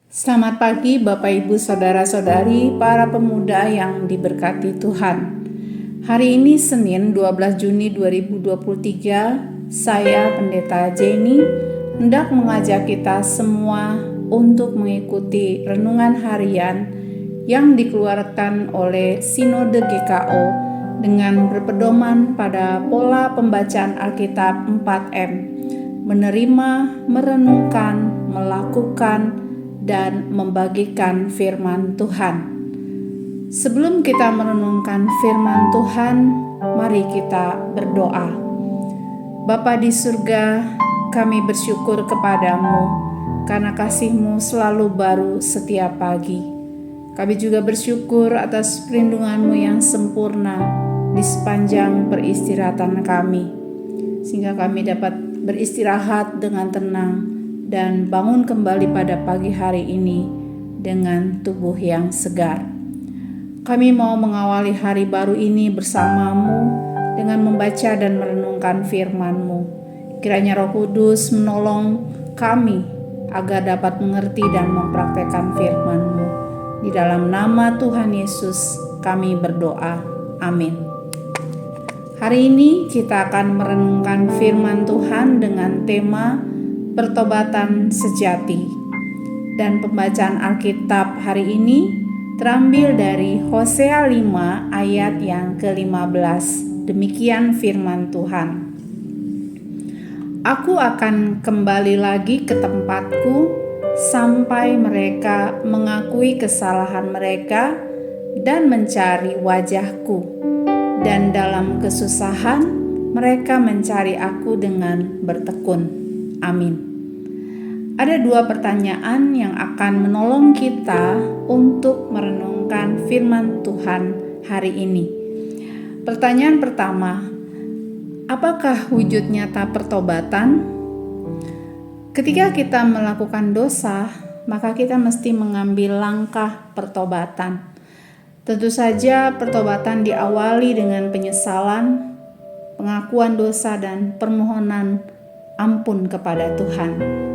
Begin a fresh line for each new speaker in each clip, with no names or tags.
Selamat pagi Bapak Ibu Saudara-saudari, para pemuda yang diberkati Tuhan. Hari ini Senin 12 Juni 2023, saya Pendeta Jenny hendak mengajak kita semua untuk mengikuti renungan harian yang dikeluarkan oleh Sinode GKO dengan berpedoman pada pola pembacaan Alkitab 4M, menerima, merenungkan, melakukan, dan membagikan firman Tuhan. Sebelum kita merenungkan firman Tuhan, mari kita berdoa. Bapa di surga, kami bersyukur kepadamu karena kasih-Mu selalu baru setiap pagi. Kami juga bersyukur atas perlindungan-Mu yang sempurna di sepanjang peristirahatan kami, sehingga kami dapat beristirahat dengan tenang dan bangun kembali pada pagi hari ini dengan tubuh yang segar. Kami mau mengawali hari baru ini bersama-Mu dengan membaca dan merenungkan firman-Mu. Kiranya Roh Kudus menolong kami agar dapat mengerti dan mempraktekkan firman-Mu. Di dalam nama Tuhan Yesus kami berdoa. Amin. Hari ini kita akan merenungkan firman Tuhan dengan tema pertobatan sejati, dan pembacaan Alkitab hari ini terambil dari Hosea 5 ayat yang ke-15. Demikian firman Tuhan. Aku akan kembali lagi ke tempatku sampai mereka mengakui kesalahan mereka dan mencari wajahku, dan dalam kesusahan mereka mencari aku dengan bertekun. Amin. Ada dua pertanyaan yang akan menolong kita untuk merenungkan firman Tuhan hari ini. Pertanyaan pertama, apakah wujud nyata pertobatan? Ketika kita melakukan dosa, maka kita mesti mengambil langkah pertobatan. Tentu saja pertobatan diawali dengan penyesalan, pengakuan dosa, dan permohonan ampun kepada Tuhan.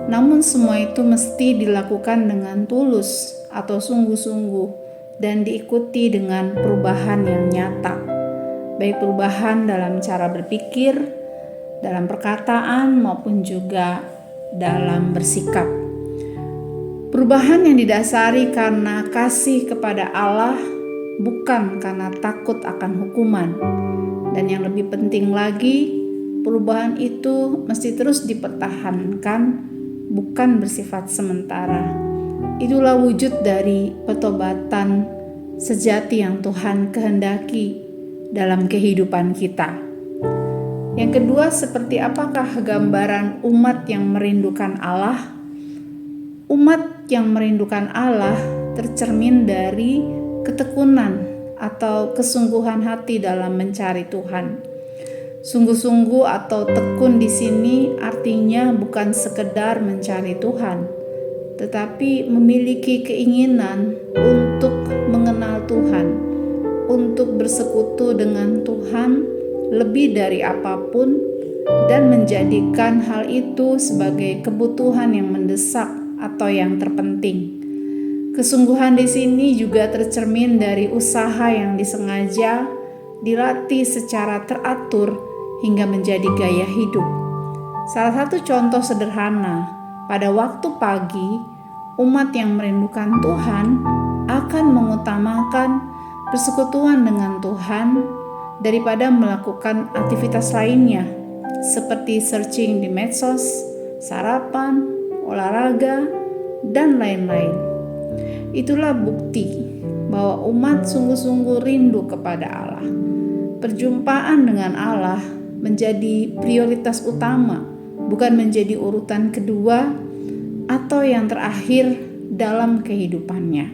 Namun semua itu mesti dilakukan dengan tulus atau sungguh-sungguh dan diikuti dengan perubahan yang nyata, baik perubahan dalam cara berpikir, dalam perkataan, maupun juga dalam bersikap. Perubahan yang didasari karena kasih kepada Allah, bukan karena takut akan hukuman. Dan yang lebih penting lagi, perubahan itu mesti terus dipertahankan, bukan bersifat sementara. Itulah wujud dari pertobatan sejati yang Tuhan kehendaki dalam kehidupan kita. Yang kedua, seperti apakah gambaran umat yang merindukan Allah? Umat yang merindukan Allah tercermin dari ketekunan atau kesungguhan hati dalam mencari Tuhan. Sungguh-sungguh atau tekun di sini artinya bukan sekedar mencari Tuhan, tetapi memiliki keinginan untuk mengenal Tuhan, untuk bersekutu dengan Tuhan lebih dari apapun, dan menjadikan hal itu sebagai kebutuhan yang mendesak atau yang terpenting. Kesungguhan di sini juga tercermin dari usaha yang disengaja dilatih secara teratur hingga menjadi gaya hidup. Salah satu contoh sederhana, pada waktu pagi, umat yang merindukan Tuhan akan mengutamakan persekutuan dengan Tuhan daripada melakukan aktivitas lainnya, seperti searching di medsos, sarapan, olahraga, dan lain-lain. Itulah bukti bahwa umat sungguh-sungguh rindu kepada Allah. Perjumpaan dengan Allah menjadi prioritas utama, bukan menjadi urutan kedua atau yang terakhir dalam kehidupannya.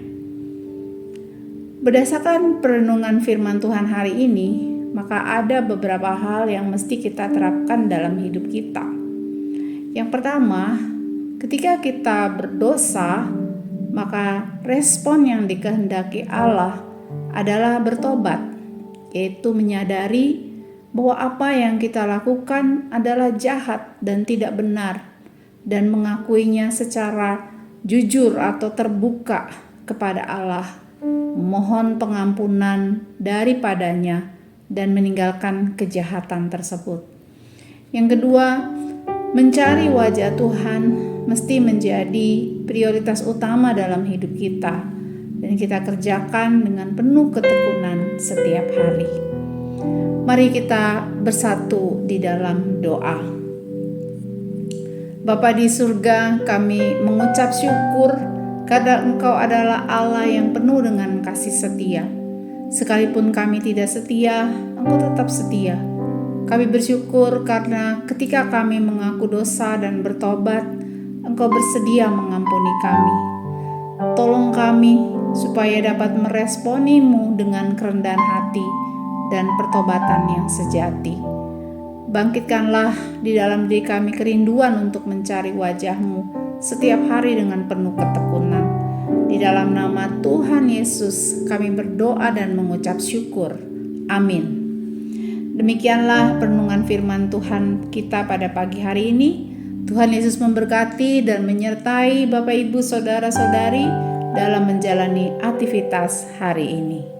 Berdasarkan perenungan firman Tuhan hari ini, maka ada beberapa hal yang mesti kita terapkan dalam hidup kita. Yang pertama, ketika kita berdosa, maka respon yang dikehendaki Allah adalah bertobat, yaitu menyadari bahwa apa yang kita lakukan adalah jahat dan tidak benar, dan mengakuinya secara jujur atau terbuka kepada Allah, memohon pengampunan daripadanya, dan meninggalkan kejahatan tersebut. Yang kedua, mencari wajah Tuhan mesti menjadi prioritas utama dalam hidup kita, dan kita kerjakan dengan penuh ketekunan setiap hari. Mari kita bersatu di dalam doa. Bapa di surga, kami mengucap syukur karena Engkau adalah Allah yang penuh dengan kasih setia. Sekalipun kami tidak setia, Engkau tetap setia. Kami bersyukur karena ketika kami mengaku dosa dan bertobat, Engkau bersedia mengampuni kami. Tolong kami supaya dapat meresponimu dengan kerendahan hati dan pertobatan yang sejati. Bangkitkanlah di dalam diri kami kerinduan untuk mencari wajah-Mu setiap hari dengan penuh ketekunan. Di dalam nama Tuhan Yesus kami berdoa dan mengucap syukur. Amin. Demikianlah renungan firman Tuhan kita pada pagi hari ini. Tuhan Yesus memberkati dan menyertai Bapak Ibu Saudara-saudari dalam menjalani aktivitas hari ini.